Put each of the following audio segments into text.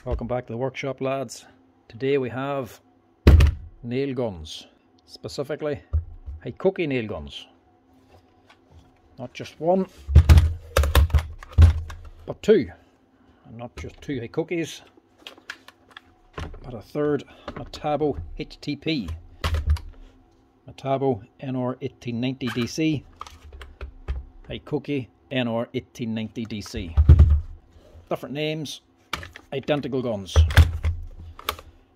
Welcome back to the workshop, lads. Today we have nail guns, specifically Hikoki nail guns. Not just one, but two. And not just two Hikokis, but a third Metabo HTP. Metabo NR1890DC, Hikoki NR1890DC. Different names, identical guns.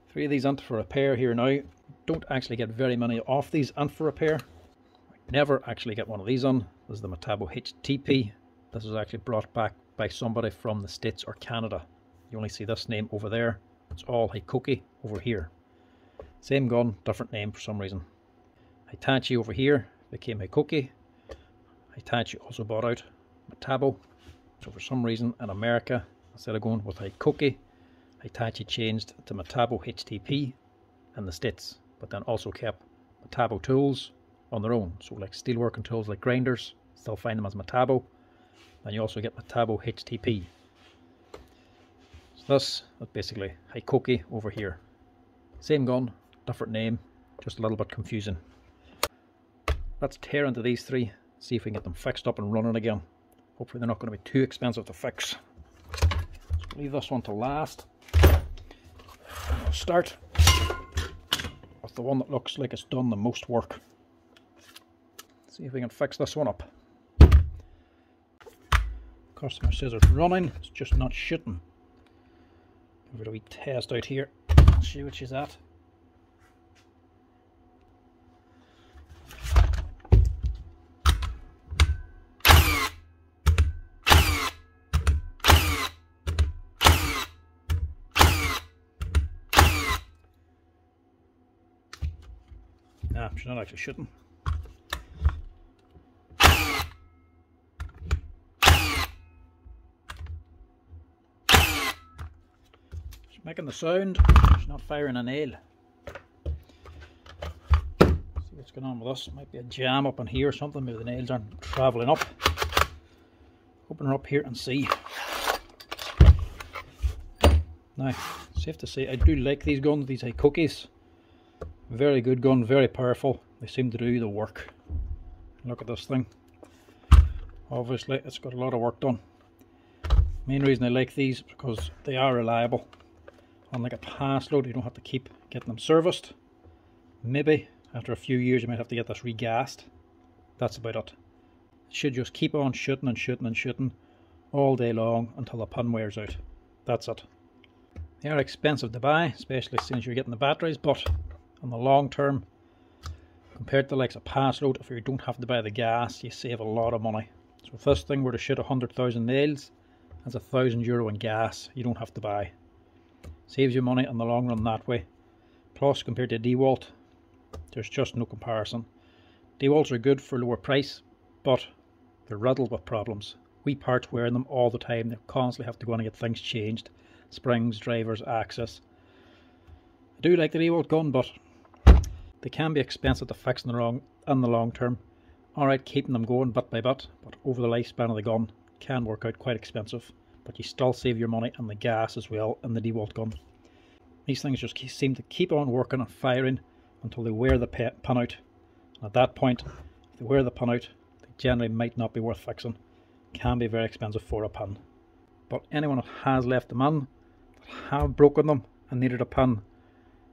Three of these aren't for repair here now. Don't actually get very many off these aren't for repair. Never actually get one of these on. This is the Metabo HTP. This was actually brought back by somebody from the States or Canada. You only see this name over there. It's all Hikoki over here. Same gun, different name for some reason. Hitachi over here became Hikoki. Hitachi also bought out Metabo. So for some reason in America, instead of going with Hikoki, Hitachi changed to Metabo HTP in the States, but then also kept Metabo tools on their own. So like steelworking tools like grinders, still find them as Metabo. And you also get Metabo HTP. So this is basically Hikoki over here. Same gun, different name, just a little bit confusing. Let's tear into these three, see if we can get them fixed up and running again. Hopefully they're not going to be too expensive to fix. Let's leave this one to last. I'll start with the one that looks like it's done the most work. See if we can fix this one up. Customer says it's running, it's just not shooting. Give it a wee test out here, see what she's at. Nah, she's not actually shooting. She's making the sound, she's not firing a nail. See what's going on with us. Might be a jam up in here or something. Maybe the nails aren't travelling up. Open her up here and see. Now, safe to say, I do like these guns, these Hikokis. Very good gun, very powerful. They seem to do the work. Look at this thing. Obviously, it's got a lot of work done. Main reason I like these is because they are reliable. Unlike a pass load, you don't have to keep getting them serviced. Maybe after a few years you might have to get this regassed. That's about it. It should just keep on shooting and shooting and shooting all day long until the pin wears out. That's it. They are expensive to buy, especially since you're getting the batteries, but on the long term, compared to the likes of pass load, if you don't have to buy the gas, you save a lot of money. So if this thing were to shoot 100,000 nails, that's €1,000 in gas you don't have to buy. Saves you money in the long run that way. Plus, compared to DeWalt, there's just no comparison. DeWalts are good for lower price, but they're riddled with problems. We parts wear them all the time. They constantly have to go in and get things changed. Springs, drivers, axis. I do like the DeWalt gun, but they can be expensive to fix in the long term. Alright, keeping them going bit by bit, but over the lifespan of the gun can work out quite expensive. But you still save your money on the gas as well in the DeWalt gun. These things just seem to keep on working and firing until they wear the pin out. And at that point, if they wear the pin out, they generally might not be worth fixing. Can be very expensive for a pin. But anyone that has left them in, that have broken them and needed a pin,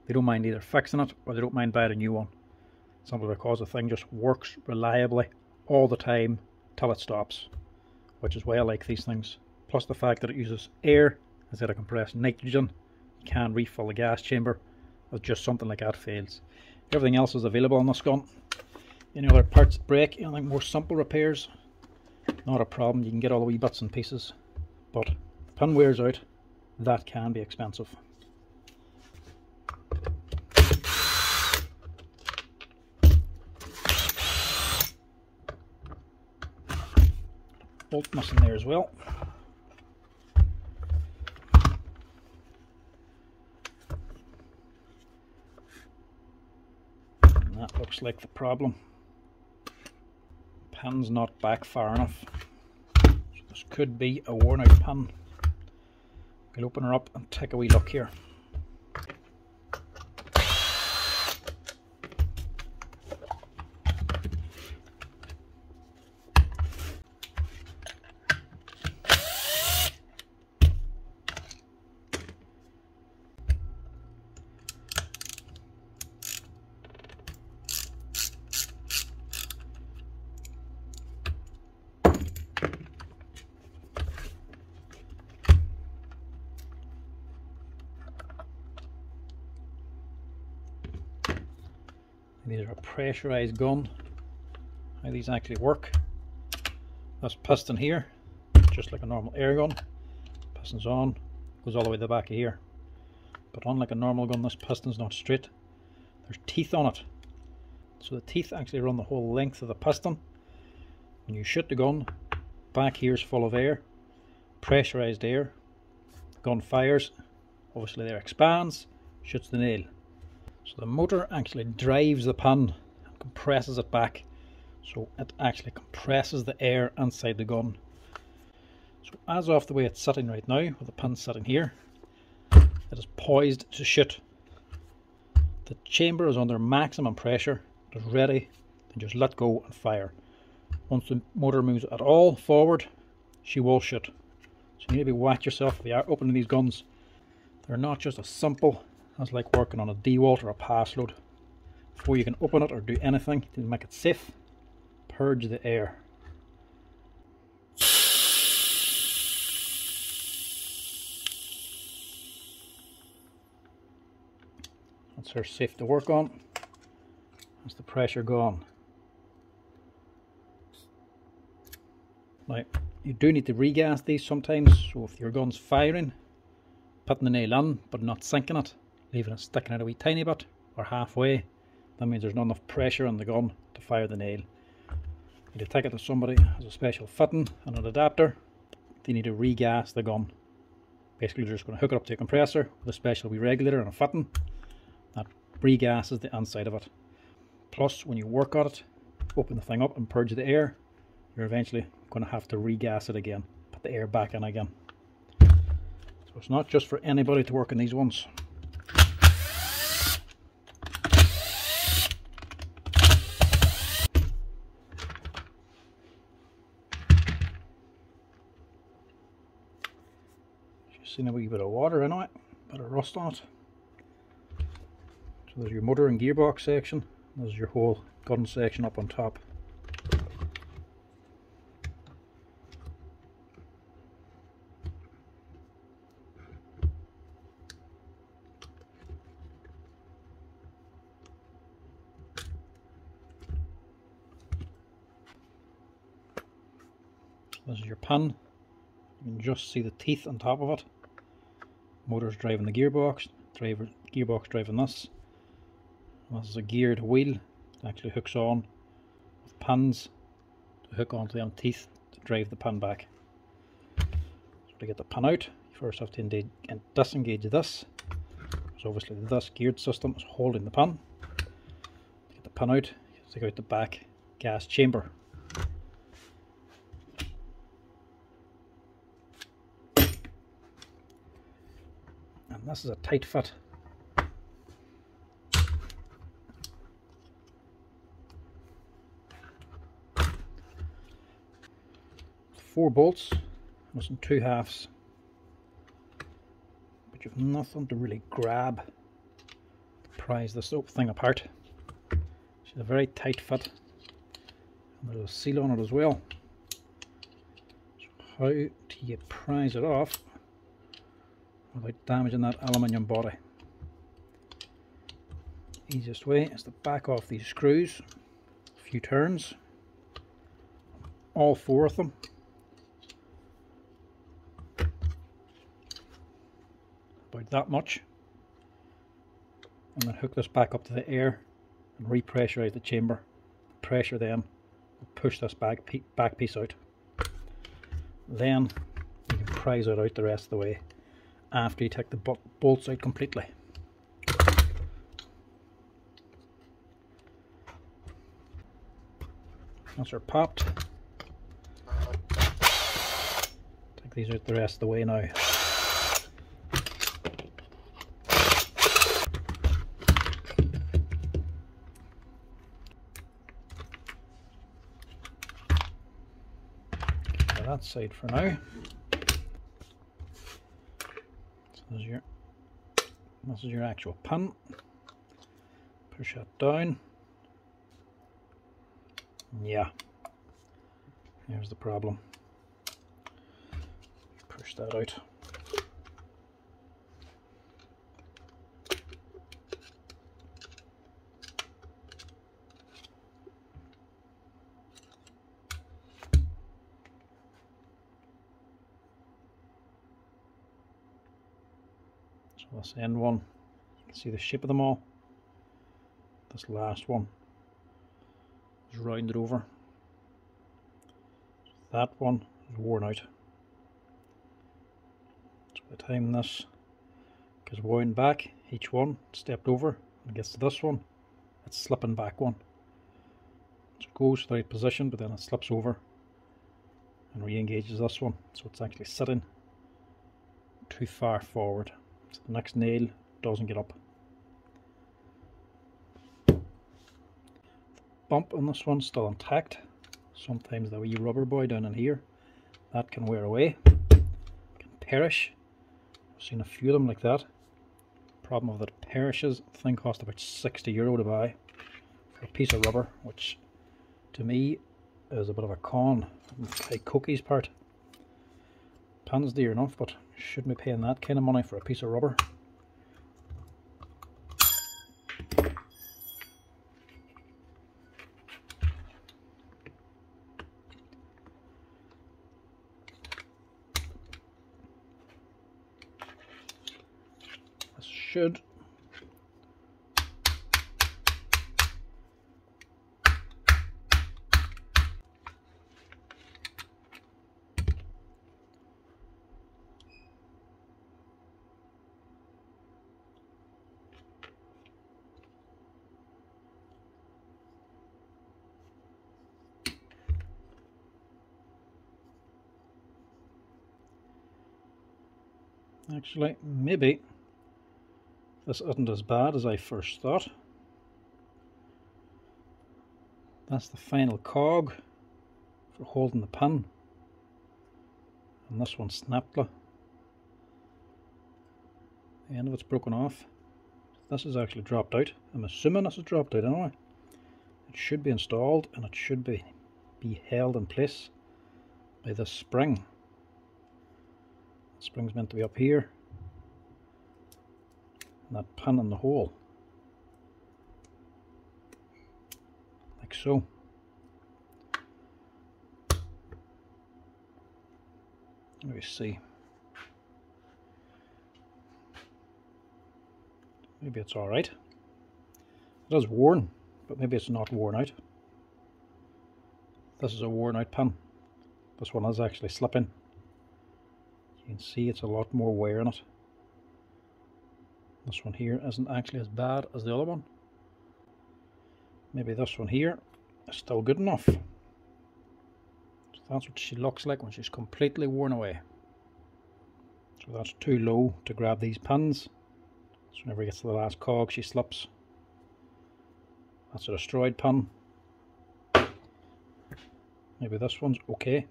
they don't mind either fixing it or they don't mind buying a new one. Simply because the thing just works reliably all the time till it stops. Which is why I like these things. Plus the fact that it uses air instead of compressed nitrogen. You can refill the gas chamber if just something like that fails. Everything else is available on this gun. Any other parts that break, anything more simple repairs, not a problem. You can get all the wee bits and pieces. But if the pin wears out, that can be expensive. Bolt missing there as well. And that looks like the problem. Pin's not back far enough. So this could be a worn out pin. We'll open her up and take a wee look here. These are a pressurized gun. How these actually work. This piston here, just like a normal air gun. Piston's on, goes all the way to the back of here. But unlike a normal gun, this piston's not straight. There's teeth on it. So the teeth actually run the whole length of the piston. When you shoot the gun, back here's full of air, pressurized air. The gun fires, obviously the air expands, shoots the nail. So the motor actually drives the pin and compresses it back. So it actually compresses the air inside the gun. So as of the way it's sitting right now, with the pin sitting here, it is poised to shoot. The chamber is under maximum pressure, it is ready, and just let go and fire. Once the motor moves at all forward, she will shoot. So you need to watch yourself if you are opening these guns. They're not just as simple as like working on a DeWalt or a pass load. Before you can open it or do anything to make it safe, purge the air. That's her safe to work on. That's the pressure gone. Now, you do need to regas these sometimes, so if your gun's firing, putting the nail in but not sinking it, leaving it sticking out a wee tiny bit or halfway, that means there's not enough pressure on the gun to fire the nail. You need to take it to somebody who has a special fitting and an adapter. They need to regas the gun. Basically they're just going to hook it up to a compressor with a special wee regulator and a fitting that regases the inside of it. Plus when you work on it, open the thing up and purge the air, you're eventually going to have to regas it again, put the air back in again. So it's not just for anybody to work on these ones. Seen a wee bit of water in it, a bit of rust on it. So there's your motor and gearbox section, there's your whole gun section up on top. This is your pin. You can just see the teeth on top of it. Motor's driving the gearbox, gearbox driving this. And this is a geared wheel that actually hooks on with pins to hook onto the teeth to drive the pin back. So to get the pin out, you first have to disengage this. So obviously this geared system is holding the pin. To get the pin out, you take out the back gas chamber. This is a tight fit. 4 bolts, there's 2 halves, but you've nothing to really grab to prise this thing apart. It's a very tight fit, and there's a seal on it as well. So how do you prise it off without damaging that aluminium body? Easiest way is to back off these screws a few turns, all 4 of them, about that much, and then hook this back up to the air and repressurize the chamber. The pressure then will push this back piece out. Then you can prise it out the rest of the way after you take the bolts out completely. Once they're popped, take these out the rest of the way now. that side for now. So this is your actual pin. Push that down. Yeah, here's the problem. Push that out. So this end one, you can see the shape of them all. This last one is rounded over. That one is worn out. So by the time this gets wound back, each one stepped over and gets to this one, it's slipping back one. So it goes to the right position, but then it slips over and re-engages this one. So it's actually sitting too far forward. So the next nail doesn't get up. Bump on this one's still intact. Sometimes the wee rubber boy down in here, that can wear away, can perish. I've seen a few of them like that. Problem of that it perishes, the thing cost about €60 to buy for a piece of rubber, which to me is a bit of a con on Hikoki's part. Pin's dear enough, but shouldn't be paying that kind of money for a piece of rubber. Should actually maybe this isn't as bad as I first thought. That's the final cog for holding the pin. And this one snapped. The end of it's broken off. This is actually dropped out. I'm assuming this is dropped out anyway. It should be installed and it should be held in place by this spring. The spring's meant to be up here. And that pin in the hole, like so. Let me see. Maybe it's alright. It is worn, but maybe it's not worn out. This is a worn out pin. This one is actually slipping. You can see it's a lot more wear in it. This one here isn't actually as bad as the other one. Maybe this one here is still good enough. So that's what she looks like when she's completely worn away. So that's too low to grab these pins. So whenever it gets to the last cog, she slips. That's a destroyed pin. Maybe this one's okay.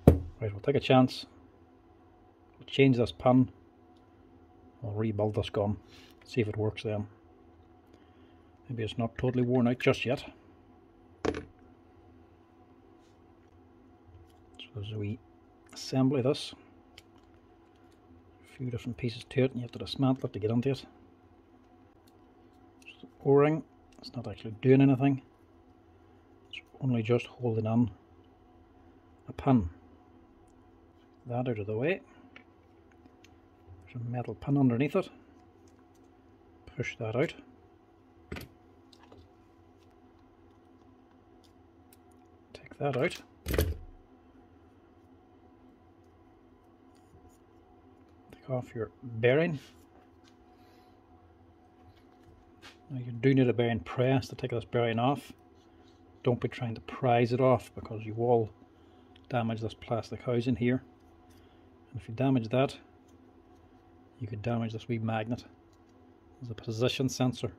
Right, we'll take a chance. We'll change this pin. I'll rebuild this gun, see if it works then. Maybe it's not totally worn out just yet. So there's a wee assembly of this. A few different pieces to it and you have to dismantle it to get into it. So the O-ring, it's not actually doing anything. It's only just holding on a pin. That out of the way. A metal pin underneath it. Push that out. Take that out. Take off your bearing. Now you do need a bearing press to take this bearing off. Don't be trying to prise it off because you will damage this plastic housing here. And if you damage that, you could damage this wee magnet. There's a position sensor.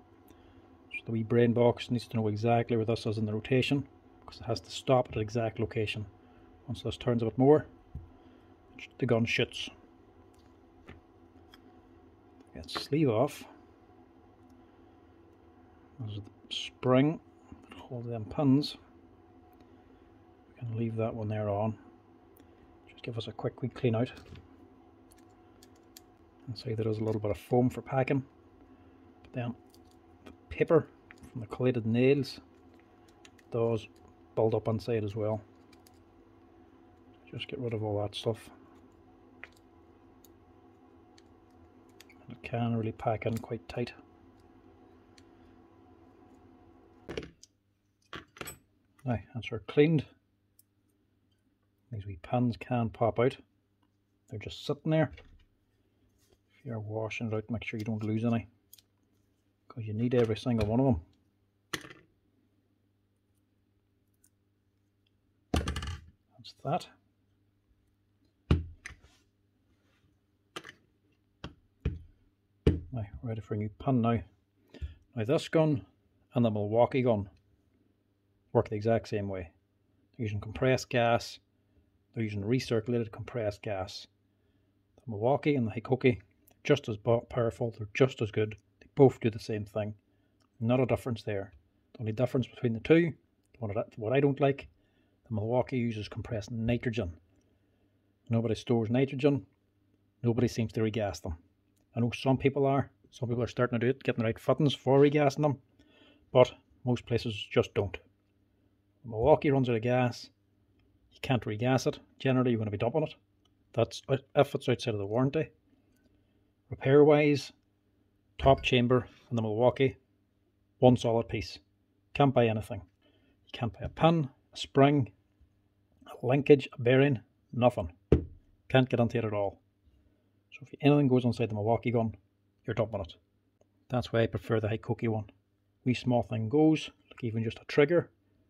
So the wee brain box needs to know exactly where this is in the rotation because it has to stop at an exact location. Once this turns a bit more, the gun shoots. Get sleeve off. There's the spring that holds them pins. We can leave that one there on. Just give us a quick clean out. And see there is a little bit of foam for packing. But then the paper from the collated nails does build up inside as well. Just get rid of all that stuff. And it can really pack in quite tight. Now, once they're cleaned, these wee pins can pop out. They're just sitting there. If you're washing it out, make sure you don't lose any, because you need every single one of them. That's that. Now, ready for a new pin now. Now this gun and the Milwaukee gun work the exact same way. They're using compressed gas. They're using recirculated compressed gas. The Milwaukee and the Hikoki, just as powerful, they're just as good. They both do the same thing. Not a difference there. The only difference between the two, what I don't like, the Milwaukee uses compressed nitrogen. Nobody stores nitrogen. Nobody seems to regas them. I know some people are. Some people are starting to do it, getting the right fittings for regassing them. But most places just don't. The Milwaukee runs out of gas. You can't regas it. Generally, you're going to be dumping it. That's if it's outside of the warranty. Repair wise, top chamber and the Milwaukee, one solid piece. Can't buy anything. You can't buy a pin, a spring, a linkage, a bearing, nothing. Can't get into it at all. So if anything goes inside the Milwaukee gun, you're dumping it. That's why I prefer the Hikoki one. Wee small thing goes, like even just a trigger,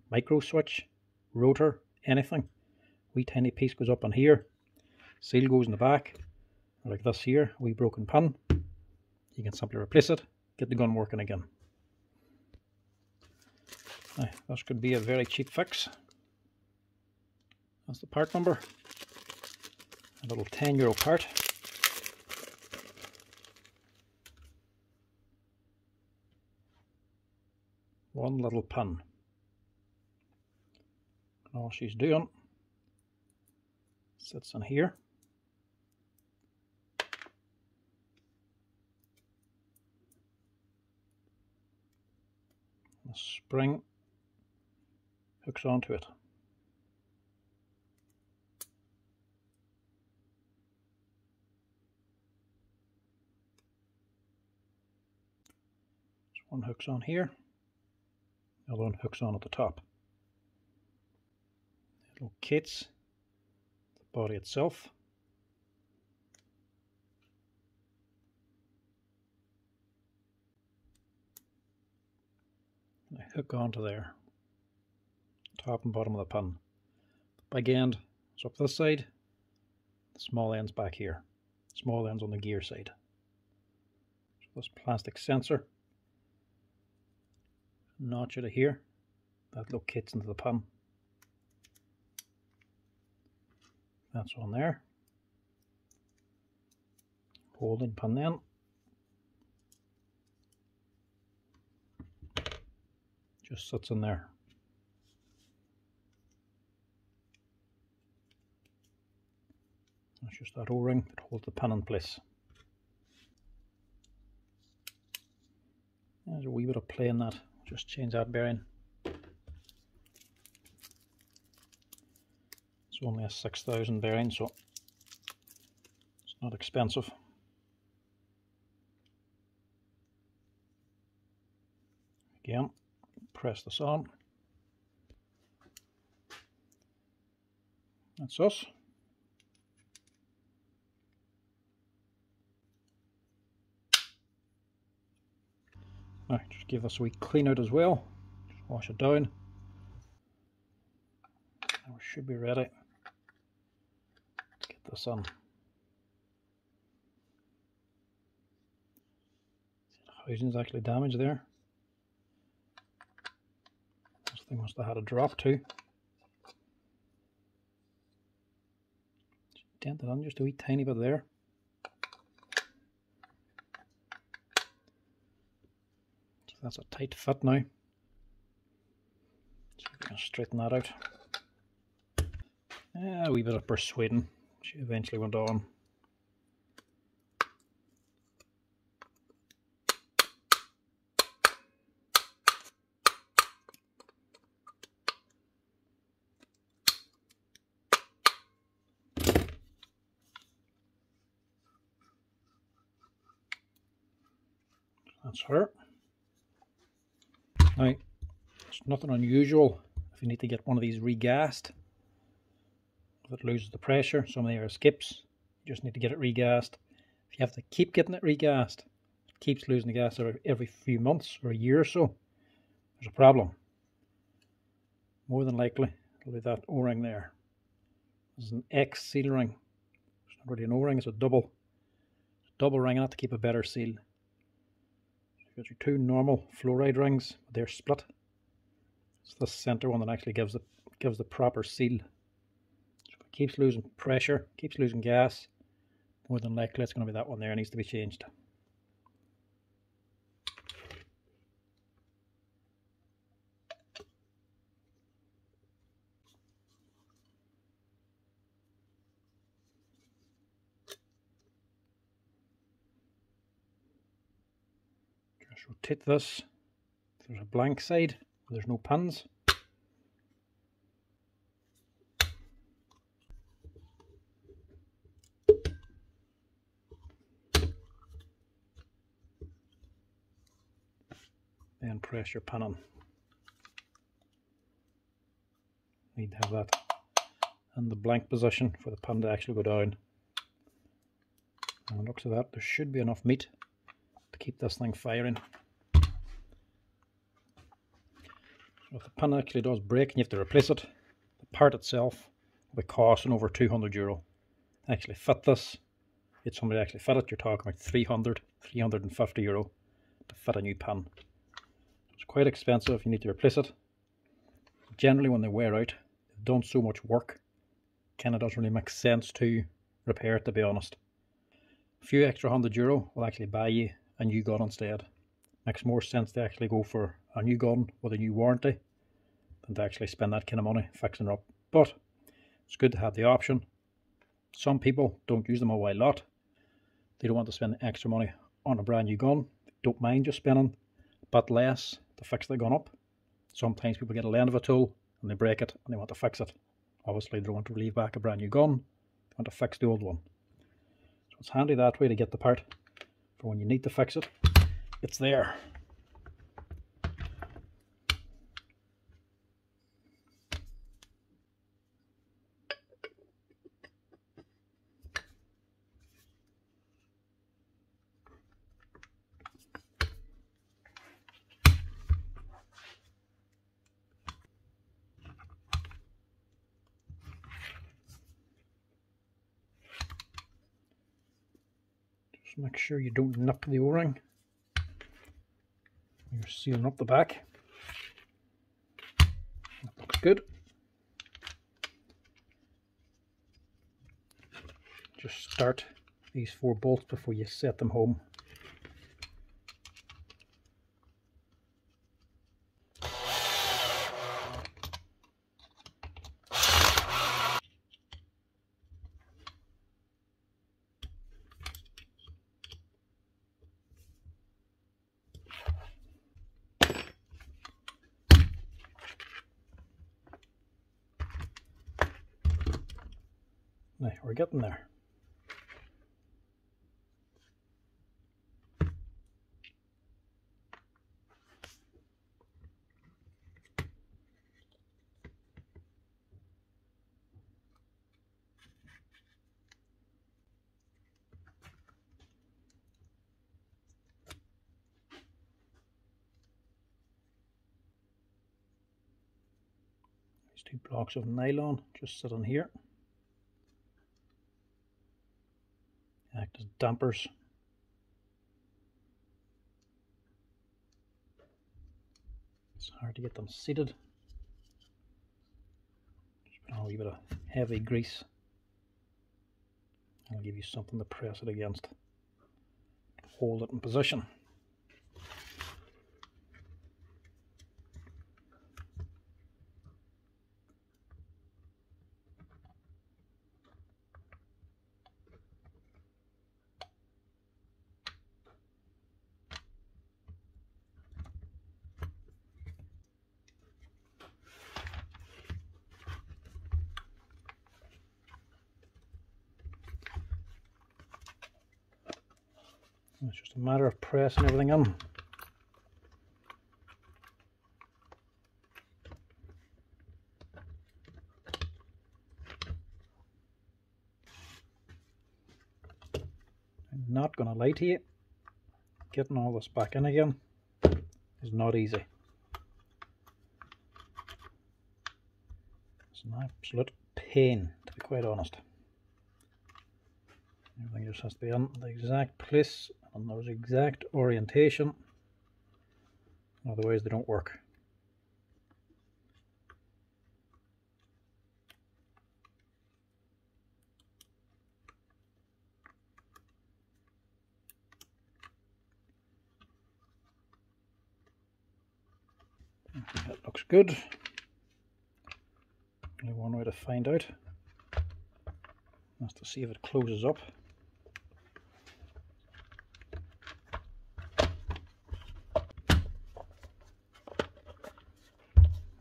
micro switch, rotor, anything. Wee tiny piece goes up in here, seal goes in the back, like this here, wee broken pin. You can simply replace it, get the gun working again. Now, this could be a very cheap fix. That's the part number. A little €10 part. One little pin. And all she's doing sits in here. The spring hooks onto it. So one hooks on here, the other one hooks on at the top. It locates the body itself. And I hook onto there, top and bottom of the pin. The big end is up this side, the small end's back here. The small end's on the gear side. So this plastic sensor, notch out of here, that locates into the pin. That's on there. Holding pin then. Just sits in there. That's just that O-ring that holds the pin in place. There's a wee bit of play in that. Just change that bearing. It's only a 6,000 bearing, so it's not expensive. Again, press this on. That's us. Now, just give this a wee clean out as well. Just wash it down. And we should be ready to get this on. The housing's actually damaged there. This thing must have had a drop too. dented on just a wee tiny bit there. So that's a tight fit now. So we can straighten that out. A wee bit of persuading. She eventually went on. That's her. Now, it's nothing unusual if you need to get one of these regassed. If it loses the pressure, some of the air skips, you just need to get it regassed. If you have to keep getting it regassed, it keeps losing the gas every few months or a year or so, there's a problem. More than likely, it'll be that O-ring there. This is an X seal ring. It's not really an O-ring, it's a double ring on it to keep a better seal. You've got your two normal fluoride rings, they're split. It's the center one that actually gives the proper seal. So if it keeps losing pressure, keeps losing gas, more than likely it's going to be that one there. It needs to be changed. Just rotate this. There's a blank side where there's no pins. Then press your pin on. Need to have that in the blank position for the pin to actually go down. And it looks like that there should be enough meat to keep this thing firing. So if the pin actually does break and you have to replace it, the part itself will be costing over €200. Actually fit this, get somebody to actually fit it, you're talking about €350 to fit a new pin. It's quite expensive, you need to replace it. Generally when they wear out, they've done so much work, kinda doesn't really make sense to repair it, to be honest. A few extra €100 will actually buy you a new gun instead. Makes more sense to actually go for a new gun with a new warranty than to actually spend that kind of money fixing it up. But it's good to have the option. Some people don't use them a whole lot. They don't want to spend the extra money on a brand new gun. They don't mind just spending a bit less to fix the gun up. Sometimes people get a end of a tool and they break it and they want to fix it. Obviously they don't want to leave back a brand new gun, they want to fix the old one. So it's handy that way to get the part for when you need to fix it. It's there. Just make sure you don't nip the O-ring. You're sealing up the back. That looks good. Just start these 4 bolts before you set them home. Now we're getting there. These 2 blocks of nylon just sit on here. Act as dampers. It's hard to get them seated. Just put on a wee bit of heavy grease I'll give you something to press it against. Hold it in position. It's just a matter of pressing everything in. I'm not going to lie to you, getting all this back in again is not easy. It's an absolute pain, to be quite honest. Everything just has to be in the exact place and there's exact orientation, otherwise they don't work. That looks good. Only one way to find out. That's to see if it closes up.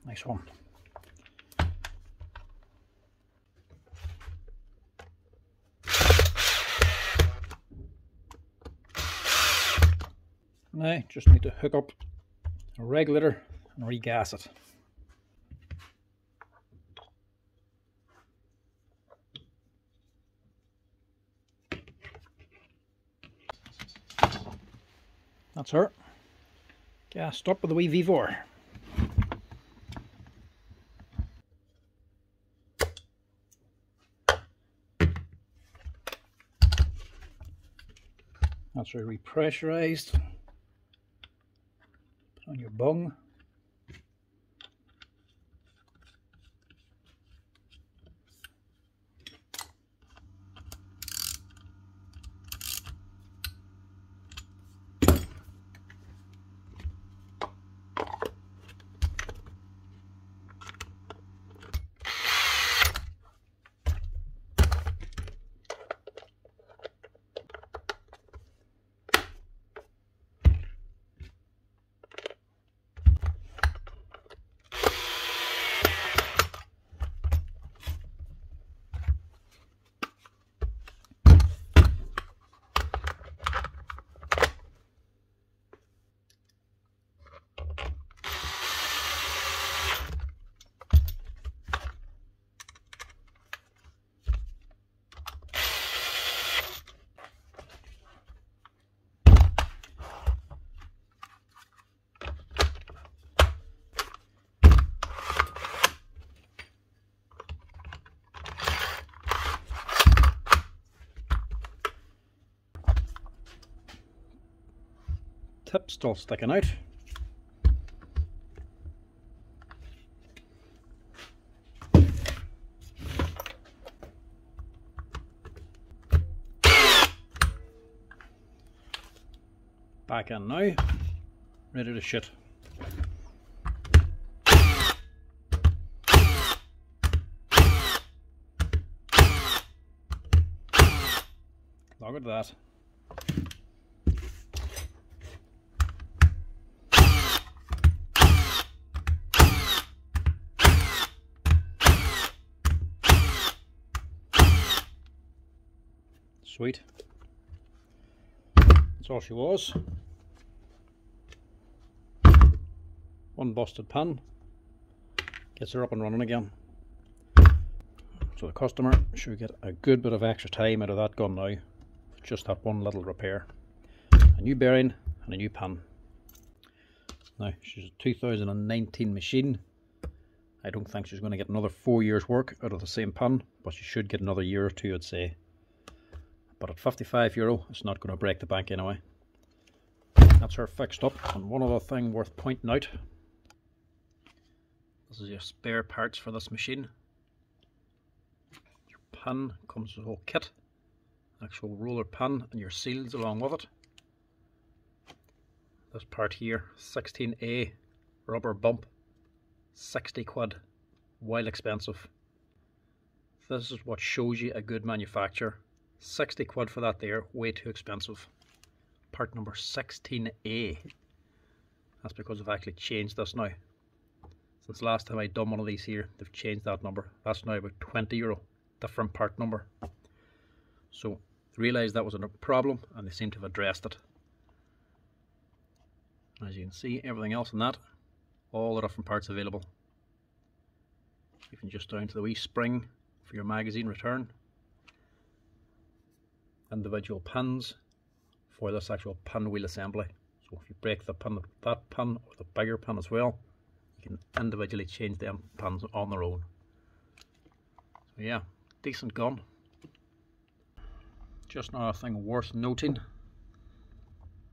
Nice one. Now just need to hook up a regulator and regas it. That's her. Gassed up with a wee V4. That's her repressurized. Put on your bung. Tip still sticking out. Back in now, ready to shoot. Look at that. Sweet. That's all she was. One busted pin gets her up and running again. So the customer should get a good bit of extra time out of that gun now. Just that one little repair. A new bearing and a new pin. Now she's a 2019 machine. I don't think she's going to get another 4 years work out of the same pin, but she should get another year or two, I'd say. But at €55, it's not going to break the bank anyway. That's her fixed up. And one other thing worth pointing out. This is your spare parts for this machine. Your pin comes with a whole kit. actual roller pin and your seals along with it. This part here, 16A rubber bump, 60 quid, while expensive. This is what shows you a good manufacturer. 60 quid for that there, way too expensive. Part number 16A. That's because I've actually changed this now. Since last time I done one of these here, they've changed that number. That's now about €20, different part number. So realised that was a problem and they seem to have addressed it. As you can see, everything else in that, all the different parts available. Even just down to the wee spring for your magazine return. Individual pins for this actual pin wheel assembly. So if you break the pin, that pin or the bigger pin as well, you can individually change them pins on their own. So yeah, decent gun. Just another thing worth noting.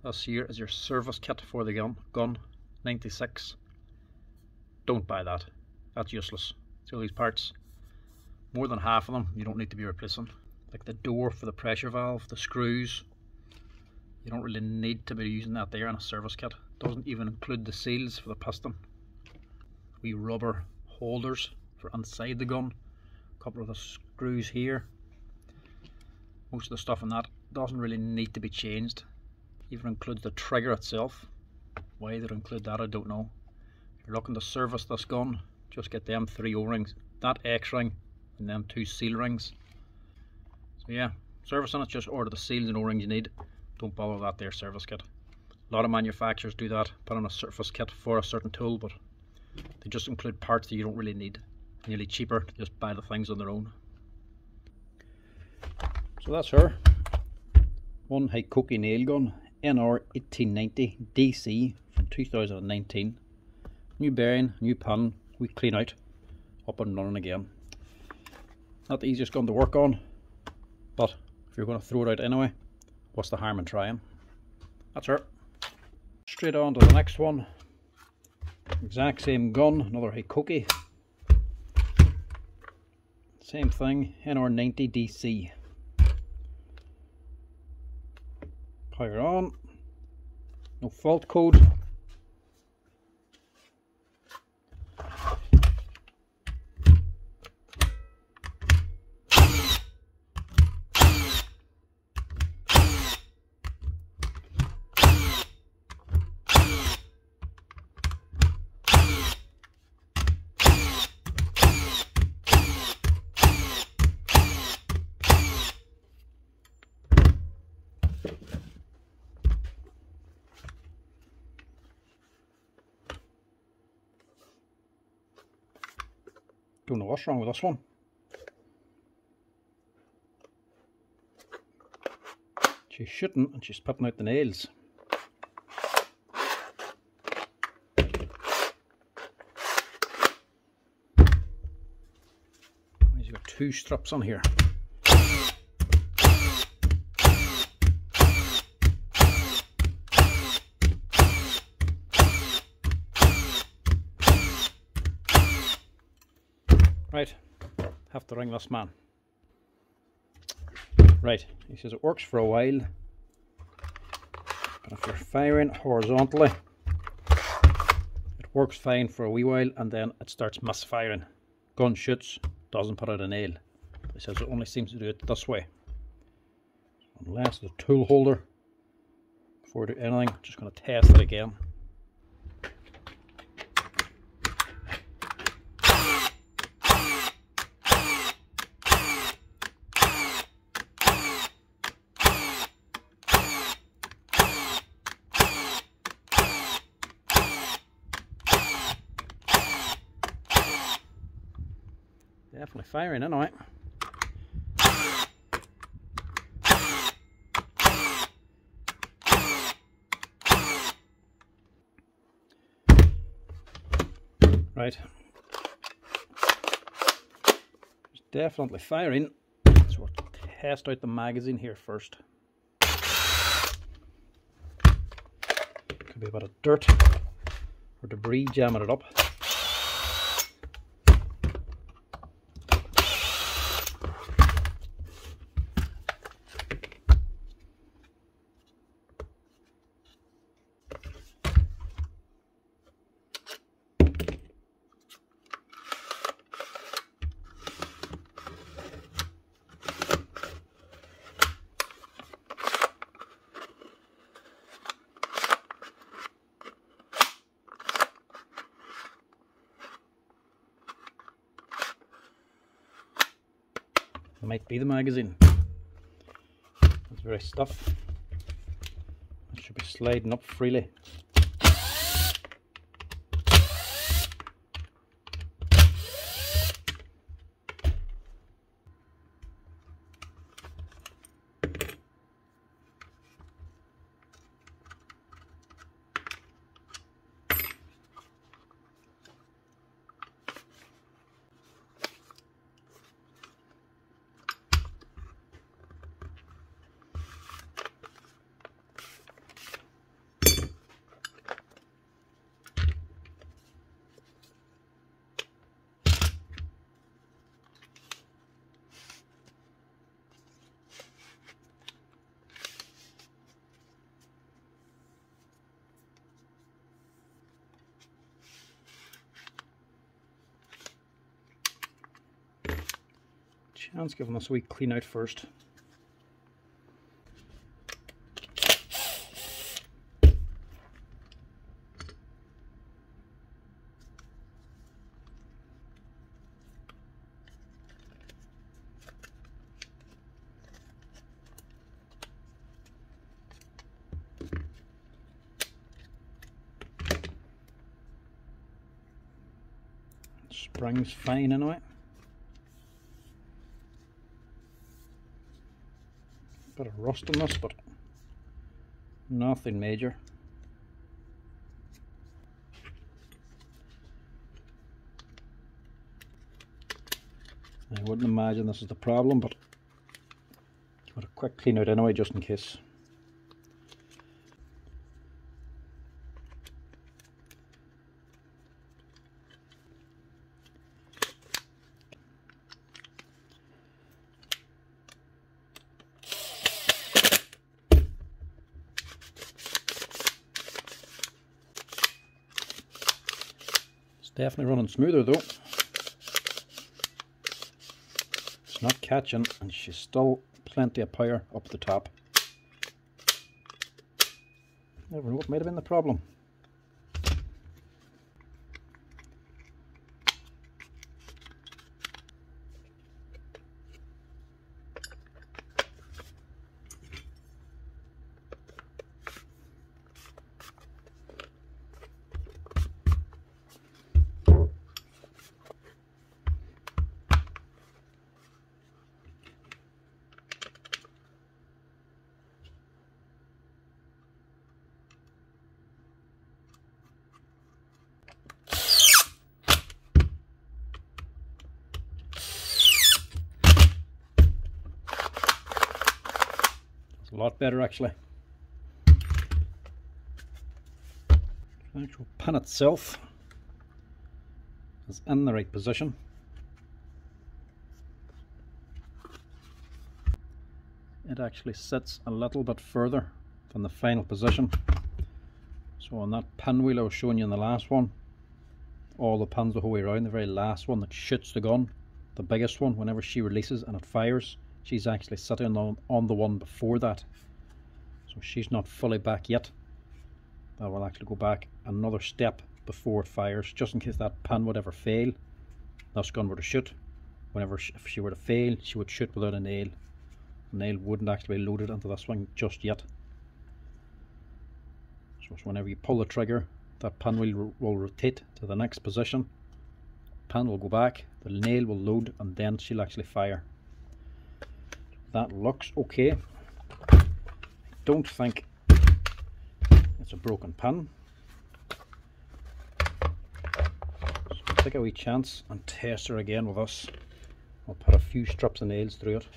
This here is your service kit for the gun 96. Don't buy that. That's useless. See all these parts? More than half of them you don't need to be replacing. Like the door for the pressure valve, the screws. You don't really need to be using that there in a service kit. Doesn't even include the seals for the piston. Wee rubber holders for inside the gun. A couple of the screws here. Most of the stuff in that doesn't really need to be changed. Even includes the trigger itself. Why they include that I don't know. If you're looking to service this gun, just get them 3 O-rings, that X-ring and them 2 seal rings. So yeah, servicing it, just order the seals and O-rings you need. Don't bother with that there service kit. A lot of manufacturers do that, put on a service kit for a certain tool, but they just include parts that you don't really need. Nearly cheaper to just buy the things on their own. So that's her. One Hikoki nail gun, NR1890DC from 2019. New bearing, new pin, we clean out, up and running again. Not the easiest gun to work on, but if you're going to throw it out anyway, what's the harm in trying? That's her. Straight on to the next one. Exact same gun, another Hikoki. Same thing, NR90DC. Power on. No fault code. Don't know what's wrong with this one. She's shooting and she's putting out the nails. He's got 2 strips on here. Right, have to ring this man. Right, he says it works for a while, but if you're firing horizontally, it works fine for a wee while and then it starts misfiring. Gun shoots, doesn't put out a nail. He says it only seems to do it this way. Unless the tool holder, before I do anything, I'm just going to test it again. Definitely firing anyway. Right. It's definitely firing. So we'll test out the magazine here first. Could be a bit of dirt or debris jamming it up. might be the magazine. It's very stiff. It should be sliding up freely. Chance giving this a wee clean out first. Spring's fine anyway. Bit of rust on this, but nothing major. I wouldn't imagine this is the problem, but give it a quick clean out anyway, just in case. Definitely running smoother though. It's not catching, and she's still plenty of power up the top. Never know what might have been the problem. A lot better actually. The actual pin itself is in the right position. It actually sits a little bit further than the final position. So on that pinwheel I was showing you in the last one, all the pins the whole way around, the very last one that shoots the gun, the biggest one, whenever she releases and it fires, she's actually sitting on the one before that. So she's not fully back yet. That will actually go back another step before it fires, just in case that pin would ever fail. This gun were to shoot. If she were to fail, she would shoot without a nail. The nail wouldn't actually be loaded into this one just yet. So whenever you pull the trigger, that pin will rotate to the next position. Pin will go back, the nail will load, and then she'll actually fire. That looks okay. I don't think it's a broken pin. So we'll take a wee chance and test her again with us. I'll put a few strips of nails through it.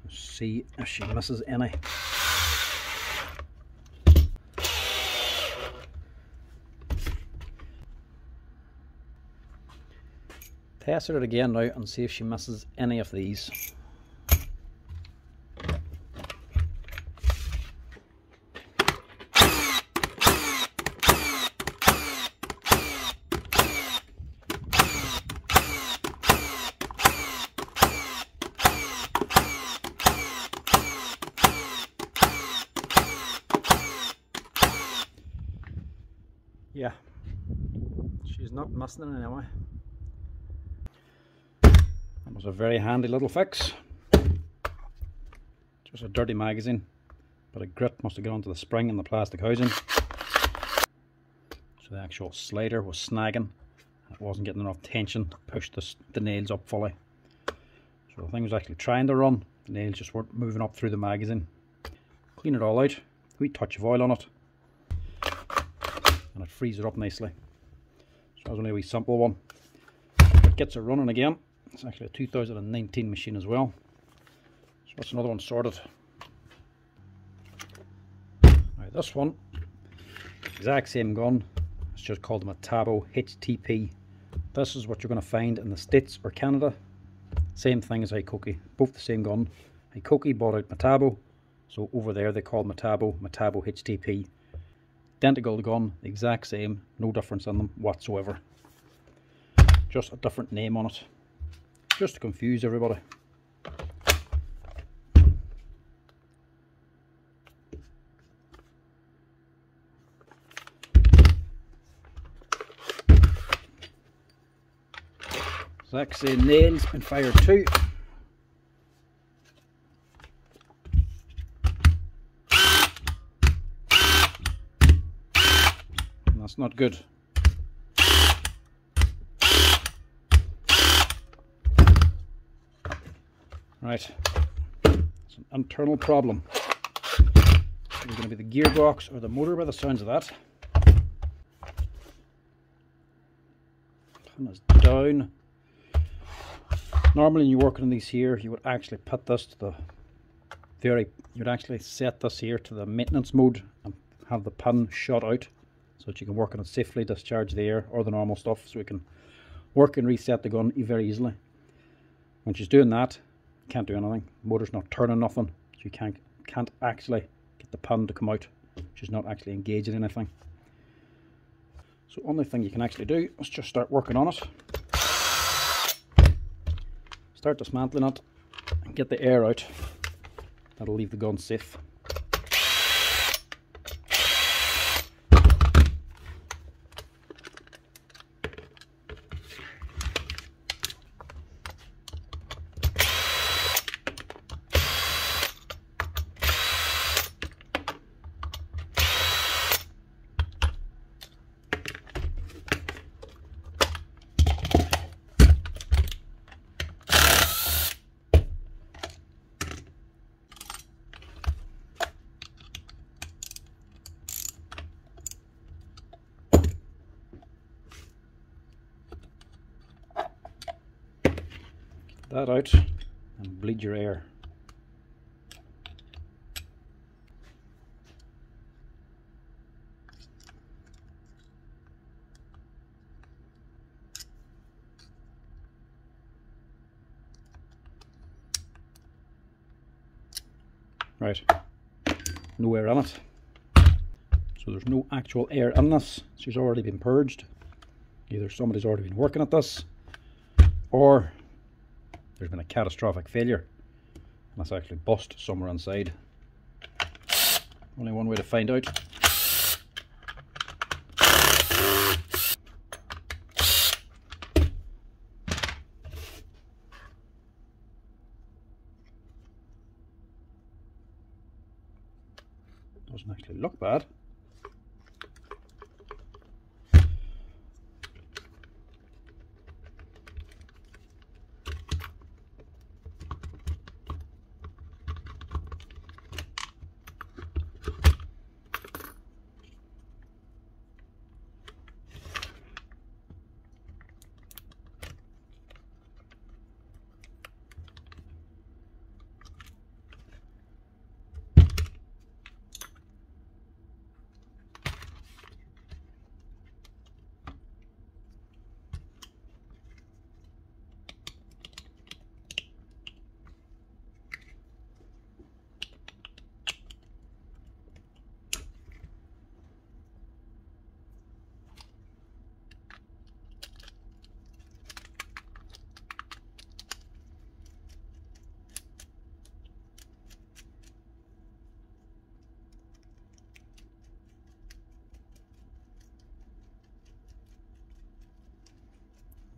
See if she misses any. Test her again now and see if she misses any of these. Yeah, she's not missing it anyway. That was a very handy little fix. Just a dirty magazine, but a grit must have got onto the spring in the plastic housing. So the actual slider was snagging. It wasn't getting enough tension to push the nails up fully. So the thing was actually trying to run. The nails just weren't moving up through the magazine. Clean it all out. A wee touch of oil on it. And it frees it up nicely. So that was only a wee simple one. It gets it running again. It's actually a 2019 machine as well. So that's another one sorted. Right, this one, exact same gun. It's just called the Metabo HPT. This is what you're going to find in the States or Canada. Same thing as Hikoki, both the same gun. Hikoki bought out Metabo, so over there they call Metabo HPT. Identical gun, the exact same, no difference in them whatsoever. Just a different name on it, just to confuse everybody. Exact same nails, been fired too. And that's not good. Right, it's an internal problem. It's going to be the gearbox or the motor by the sounds of that. Turn this down. Normally when you're working on these here, you would actually put this to you'd actually set this here to the maintenance mode and have the pin shut out so that you can work on it safely, discharge the air or the normal stuff, so you can work and reset the gun very easily. When she's doing that, you can't do anything. The motor's not turning nothing, so you can't actually get the pin to come out. She's not actually engaging anything. So only thing you can actually do is just start working on it. Start dismantling it and get the air out. That'll leave the gun safe. That out and bleed your air. Right, no air in it. So there's no actual air in this. She's already been purged. Either somebody's already been working at this, or there's been a catastrophic failure and it's actually bust somewhere inside. Only one way to find out. Doesn't actually look bad.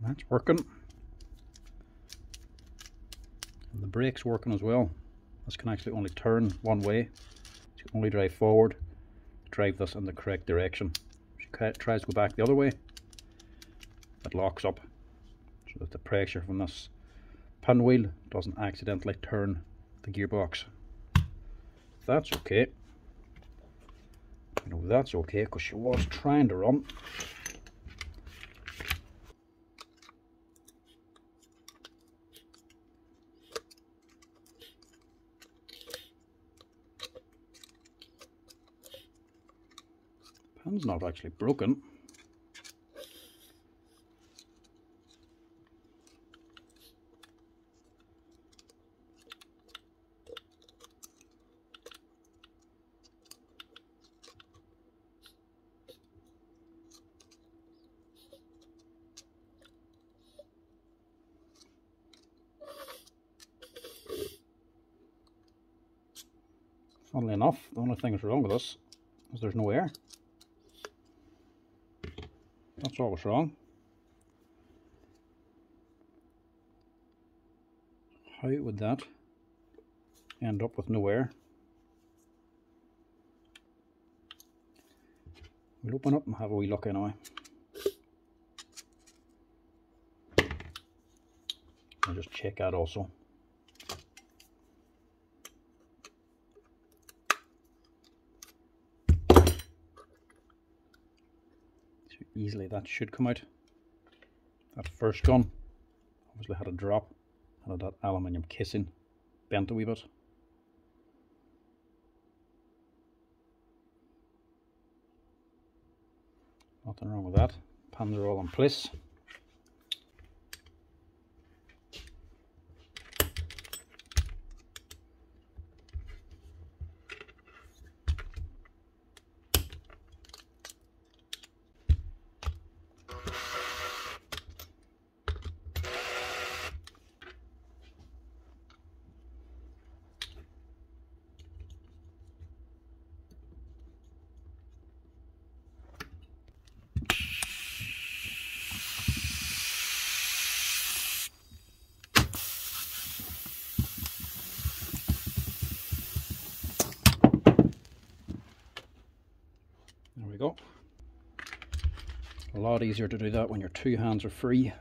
That's working. brakes working as well. This can actually only turn one way. You can only drive forward to drive this in the correct direction. If she tries to go back the other way, it locks up so that the pressure from this pinwheel doesn't accidentally turn the gearbox. That's okay. You know that's okay because she was trying to run. The pin's not actually broken. Funnily enough, the only thing that's wrong with this is there's no air. That's all that's wrong. How would that end up with no air? We'll open up and have a wee look anyway. I'll just check that also. Easily that should come out. That first gun obviously had a drop and had that aluminium casing bent a wee bit. Nothing wrong with that. Pans are all in place. There we go. A lot easier to do that when your two hands are free.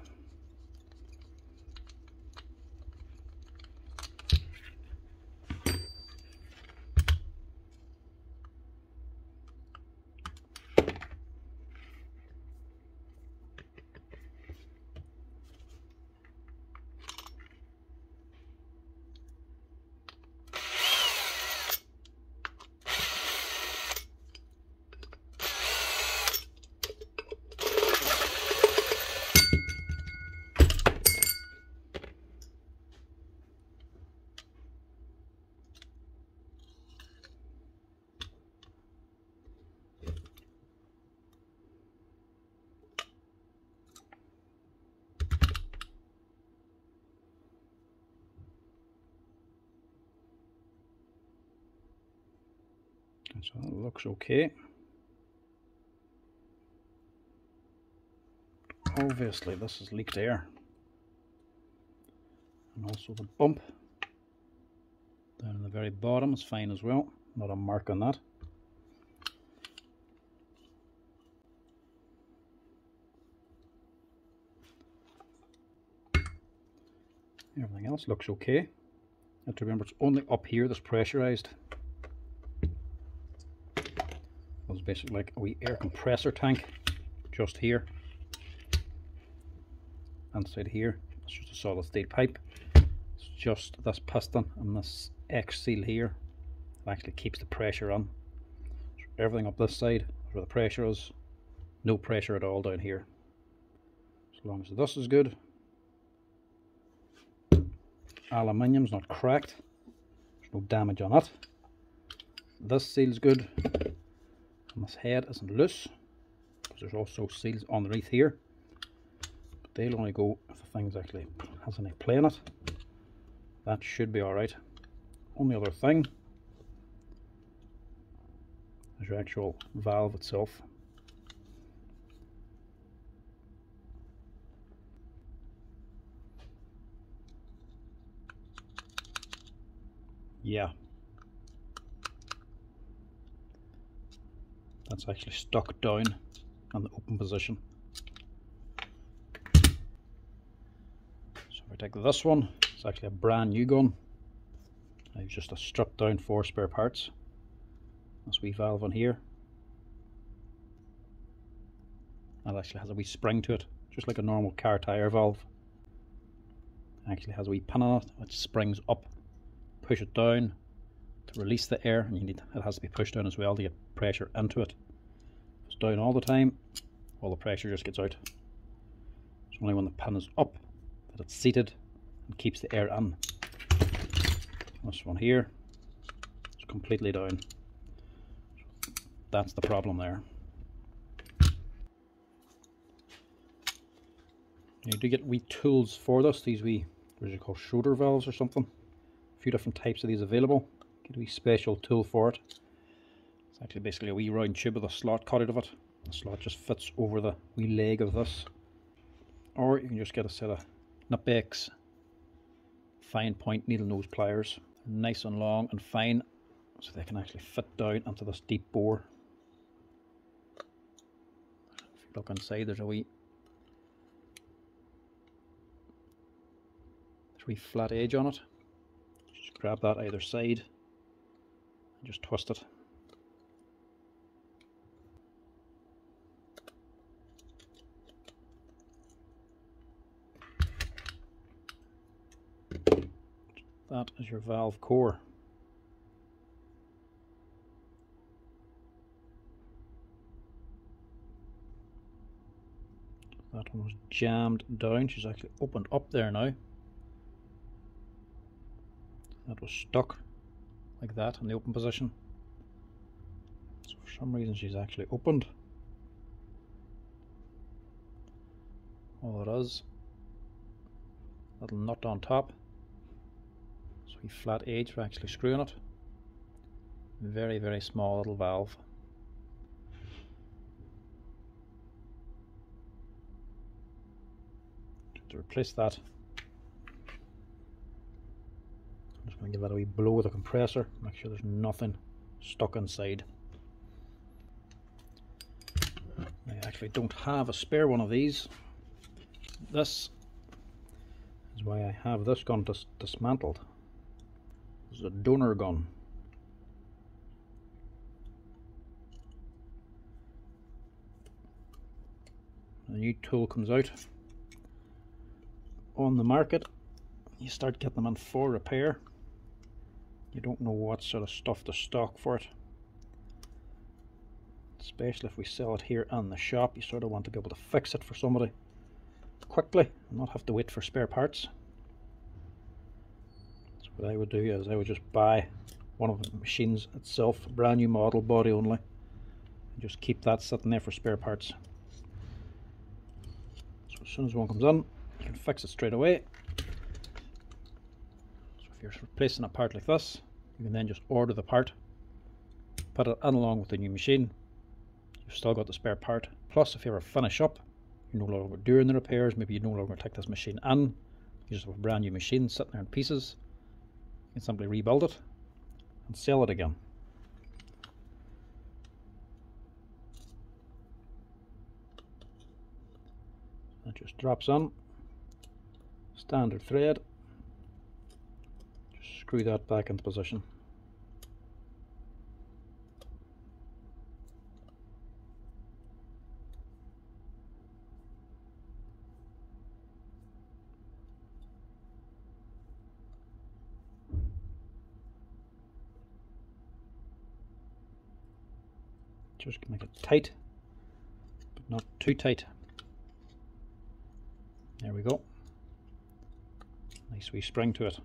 So that looks okay. Obviously this is leaked air. And also the bump down in the very bottom is fine as well. Not a mark on that. Everything else looks okay. You have to remember it's only up here that's pressurized. It's basically like a wee air compressor tank just here. Inside here, it's just a solid steel pipe. It's just this piston and this X seal here that actually keeps the pressure on. So everything up this side is where the pressure is. No pressure at all down here. As long as this is good. Aluminium's not cracked. There's no damage on it. This seal's good. And this head isn't loose, because there's also seals underneath here, but they'll only go if the thing's actually has any play in it. That should be alright. Only other thing is your actual valve itself. yeah, that's actually stuck down in the open position. So if I take this one, it's actually a brand new gun. I've just a stripped down 4 spare parts. This wee valve on here. That actually has a wee spring to it, just like a normal car tyre valve. It actually has a wee pin on it, which springs up. Push it down to release the air, and it has to be pushed down as well to get pressure into it. If it's down all the time, all the pressure just gets out. It's only when the pin is up that it's seated and keeps the air in. This one here is completely down. That's the problem there. You do get wee tools for this, these wee, what is it called, Schroeder valves or something. A few different types of these available. Get a wee special tool for it. It's actually basically a wee round tube with a slot cut out of it. The slot just fits over the wee leg of this. Or you can just get a set of Nipbex fine point needle nose pliers. They're nice and long and fine, so they can actually fit down into this deep bore. If you look inside, there's a wee flat edge on it. Just grab that either side and just twist it. That is your valve core. That one was jammed down. She's actually opened up there now. That was stuck like that in the open position. So for some reason she's actually opened. All it is, little nut on top. So a flat edge for actually screwing it. Very, very small little valve. To replace that, I'm just going to give that a wee blow with a compressor, make sure there's nothing stuck inside. I actually don't have a spare one of these. This is why I have this gun dismantled. This is a donor gun. A new tool comes out on the market, you start getting them in for repair. You don't know what sort of stuff to stock for it, especially if we sell it here in the shop. You sort of want to be able to fix it for somebody quickly and not have to wait for spare parts. So what I would do is I would just buy one of the machines itself, a brand new model, body only, and just keep that sitting there for spare parts. So as soon as one comes in, you can fix it straight away. So if you're replacing a part like this, you can then just order the part, put it in along with the new machine. You've still got the spare part. Plus, if you ever finish up, you're no longer doing the repairs, maybe you no longer take this machine in, you just have a brand new machine sitting there in pieces. You can simply rebuild it and sell it again. That just drops on. Standard thread. Just screw that back into position. Just make it tight, but not too tight. There we go. Nice wee spring to it.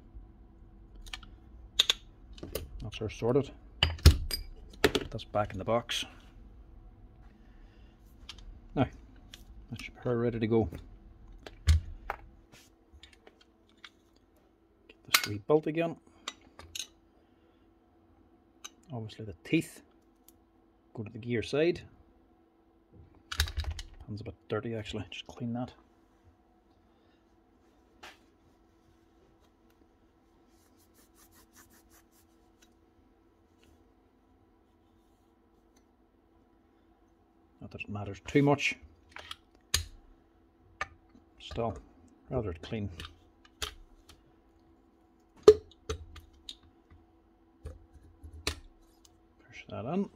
That's her sorted. Put this back in the box. Now, that's her ready to go. Get this rebuilt again. Obviously the teeth go to the gear side. Hand's a bit dirty actually, just clean that. Not that it matters too much. Still, rather clean. Push that in.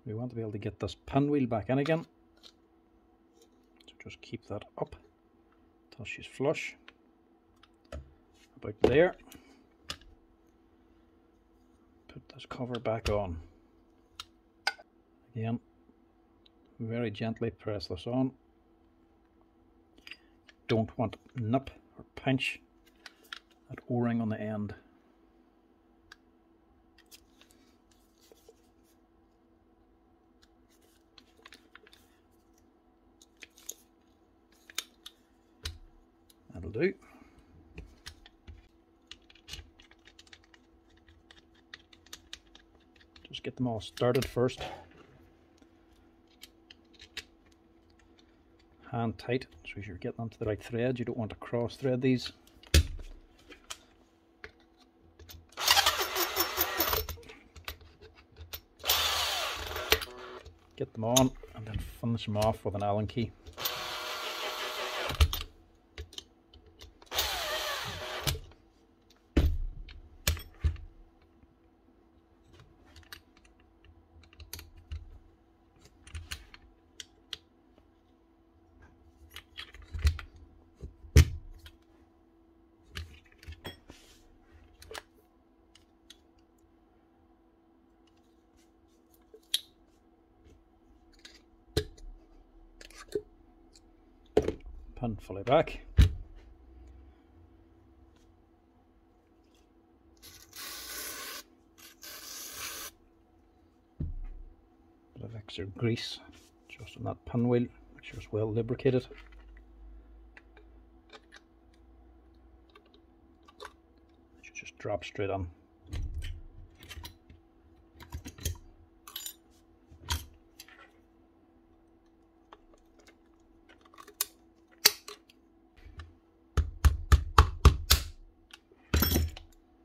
We want to be able to get this pinwheel back in again. So just keep that up till she's flush. About there. Put this cover back on. Again, very gently press this on. Don't want to nip or pinch that O-ring on the end. That'll do. Just get them all started first. Hand tight, so you're getting onto the right thread. You don't want to cross thread these. Get them on and then finish them off with an Allen key. Pin fully back. Bit of extra grease just on that pinwheel, make sure it's well lubricated. It should just drop straight on.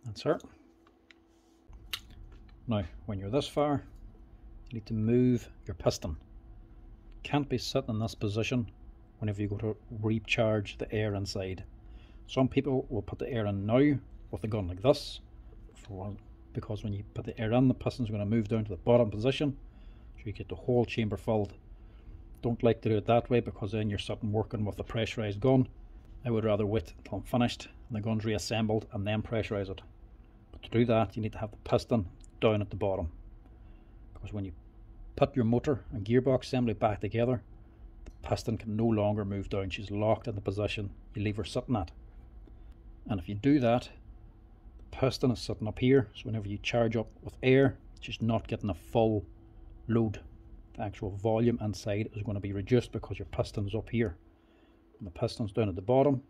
That's it. Now, when you're this far, you need to move your piston. Can't be sitting in this position whenever you go to recharge the air inside. Some people will put the air in now with the gun like this, because when you put the air in, the piston's going to move down to the bottom position, so you get the whole chamber filled. Don't like to do it that way, because then you're sitting working with a pressurized gun. I would rather wait until I'm finished and the gun's reassembled and then pressurize it. But to do that, you need to have the piston down at the bottom, because when you put your motor and gearbox assembly back together, the piston can no longer move down. She's locked in the position you leave her sitting at. And if you do that, the piston is sitting up here, so whenever you charge up with air, she's not getting a full load. The actual volume inside is going to be reduced because your piston's up here. When the piston's down at the bottom,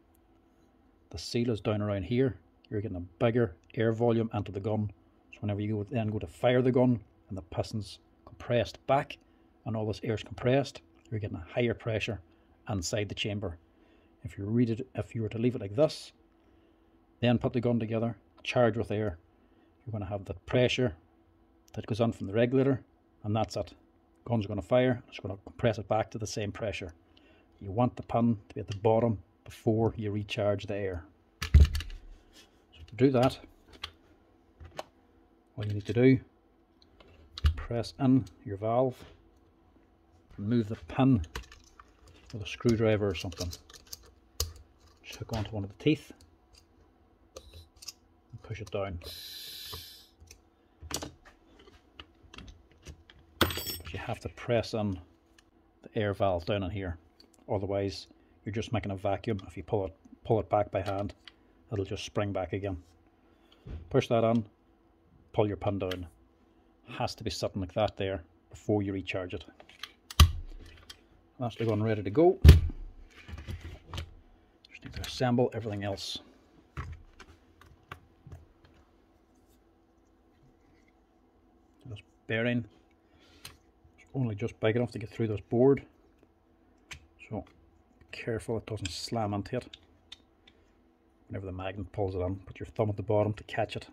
the seal is down around here, you're getting a bigger air volume into the gun. So whenever you then go to fire the gun and the piston's compressed back and all this air is compressed, you're getting a higher pressure inside the chamber. If you were to leave it like this, then put the gun together, charge with air, you're going to have the pressure that goes on from the regulator, and that's it. Gun's going to fire, it's going to compress it back to the same pressure. You want the pin to be at the bottom before you recharge the air. So to do that, all you need to do, press in your valve, remove the pin with a screwdriver or something, just hook onto one of the teeth and push it down. But you have to press in the air valve down in here, otherwise you're just making a vacuum. If you pull it back by hand, it'll just spring back again. Push that on, pull your pin down. Has to be sitting like that there before you recharge it. That's the gun ready to go. Just need to assemble everything else. This bearing is only just big enough to get through this board. careful it doesn't slam into it. Whenever the magnet pulls it on, put your thumb at the bottom to catch it.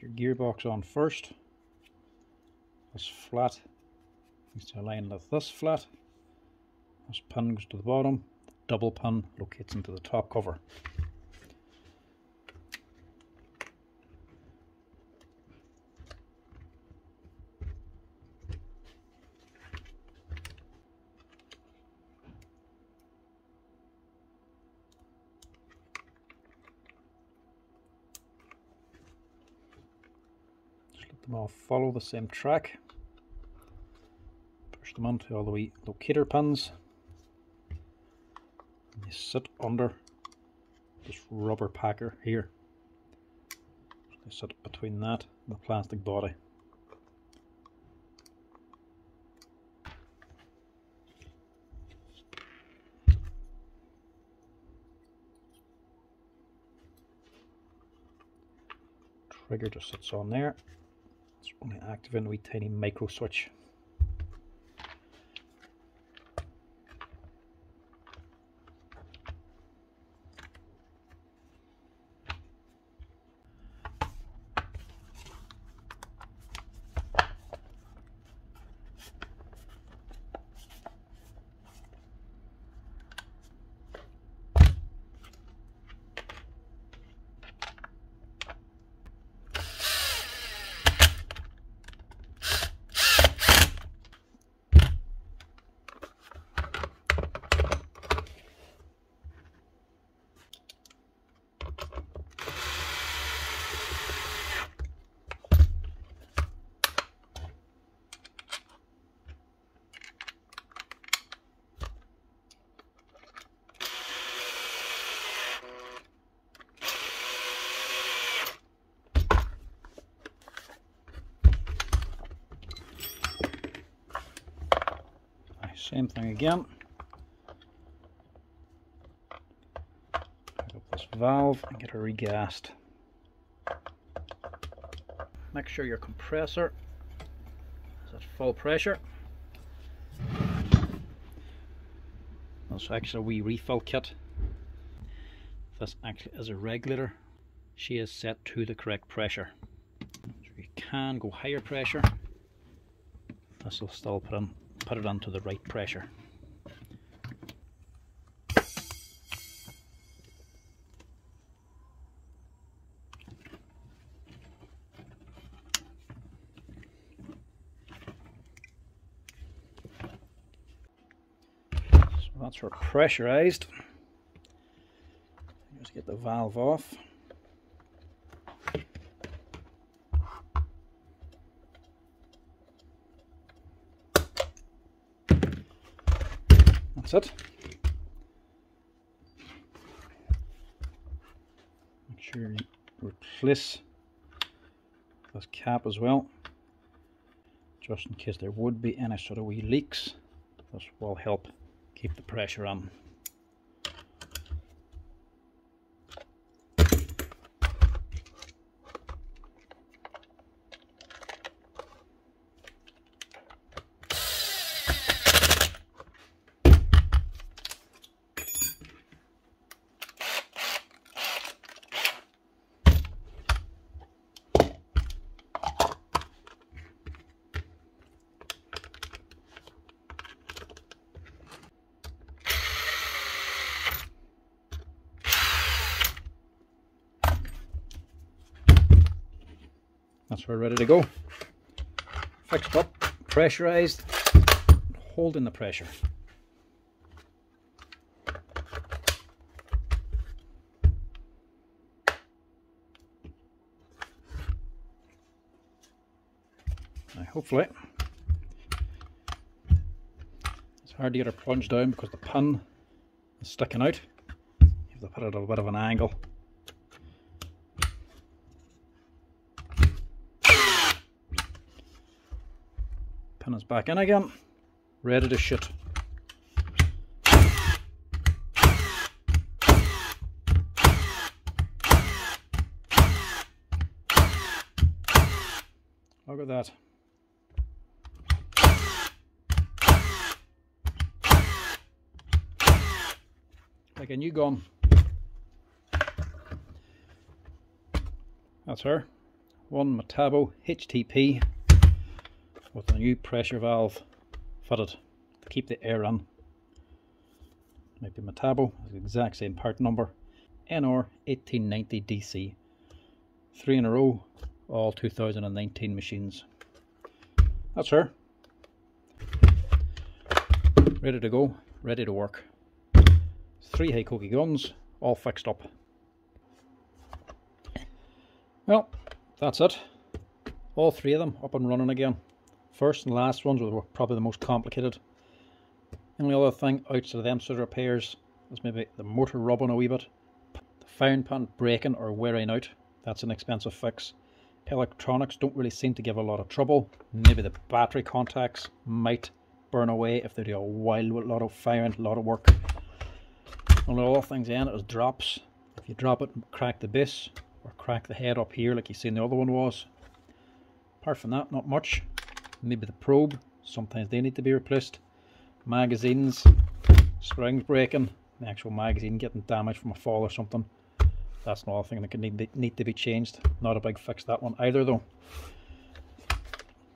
Your gearbox on first. This flat needs to align with this flat. This pin goes to the bottom. The double pin locates into the top cover. Them all follow the same track. Push them onto all the wee locator pins. And they sit under this rubber packer here. So they sit between that and the plastic body. Trigger just sits on there. It's only activating a wee tiny micro switch. Same thing again. Pick up this valve and get her regassed. Make sure your compressor is at full pressure. That's actually a wee refill kit. This actually is a regulator. She is set to the correct pressure. So you can go higher pressure. This will still put it onto the right pressure. So that's her pressurized. Just get the valve off. That's it. Make sure you replace this cap as well, just in case there would be any sort of wee leaks. This will help keep the pressure on. That's we're ready to go. Fixed up, pressurized, holding the pressure. Now hopefully, it's hard to get her plunged down because the pin sticking out. You have to put it at a bit of an angle. Pin is back in again, ready to shoot. Look at that. Like a new gun. That's her. One Metabo HPT with a new pressure valve fitted to keep the air in. Might be Metabo, the exact same part number. NR1890DC. 3 in a row, all 2019 machines. That's her. Ready to go, ready to work. 3 Hikoki guns, all fixed up. Well, that's it. All 3 of them up and running again. First and last ones were probably the most complicated. The only other thing outside of them sort of repairs is maybe the motor rubbing a wee bit, the firing pan breaking or wearing out. That's an expensive fix. Electronics don't really seem to give a lot of trouble. Maybe the battery contacts might burn away if they do a lot of firing, a lot of work. Only other things in it is drops. If you drop it and crack the base or crack the head up here like you seen the other one was. Apart from that, not much. Maybe the probe, sometimes they need to be replaced. Magazines, springs breaking, the actual magazine getting damaged from a fall or something. That's another thing that could need to be changed. Not a big fix that one either though.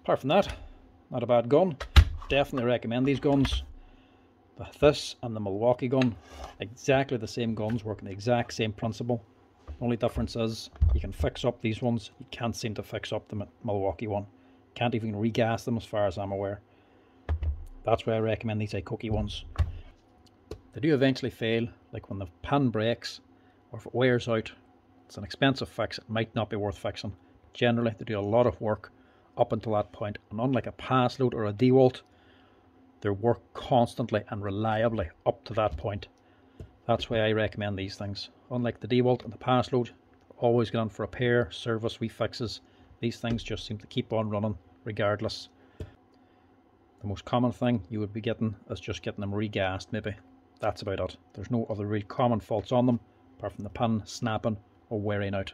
Apart from that, not a bad gun. Definitely recommend these guns. This and the Milwaukee gun, exactly the same guns, working the exact same principle. The only difference is you can fix up these ones. You can't seem to fix up the Milwaukee one. Can't even regas them as far as I'm aware. That's why I recommend these Hikoki ones. They do eventually fail, like when the pan breaks or if it wears out. It's an expensive fix, it might not be worth fixing. Generally they do a lot of work up until that point, and unlike a pass load or a DeWalt, they work constantly and reliably up to that point. That's why I recommend these things. Unlike the DeWalt and the pass load, always going for repair, service, refixes. These things just seem to keep on running regardless. The most common thing you would be getting is just getting them regassed maybe. That's about it. There's no other real common faults on them apart from the pin snapping or wearing out.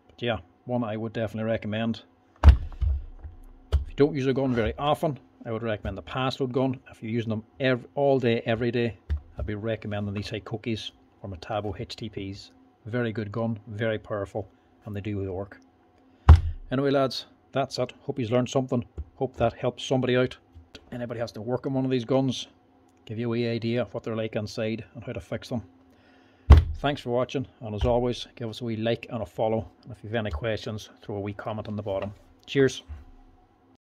But yeah, one I would definitely recommend. If you don't use a gun very often, I would recommend the pass load gun. If you're using them all day, every day, I'd be recommending these Hikokis or Metabo HPTs. Very good gun, very powerful, and they do the work. Anyway lads, that's it. Hope you've learned something. Hope that helps somebody out. Anybody has to work on one of these guns, give you a wee idea of what they're like inside and how to fix them. Thanks for watching, and as always, give us a wee like and a follow. And if you have any questions, throw a wee comment on the bottom. Cheers.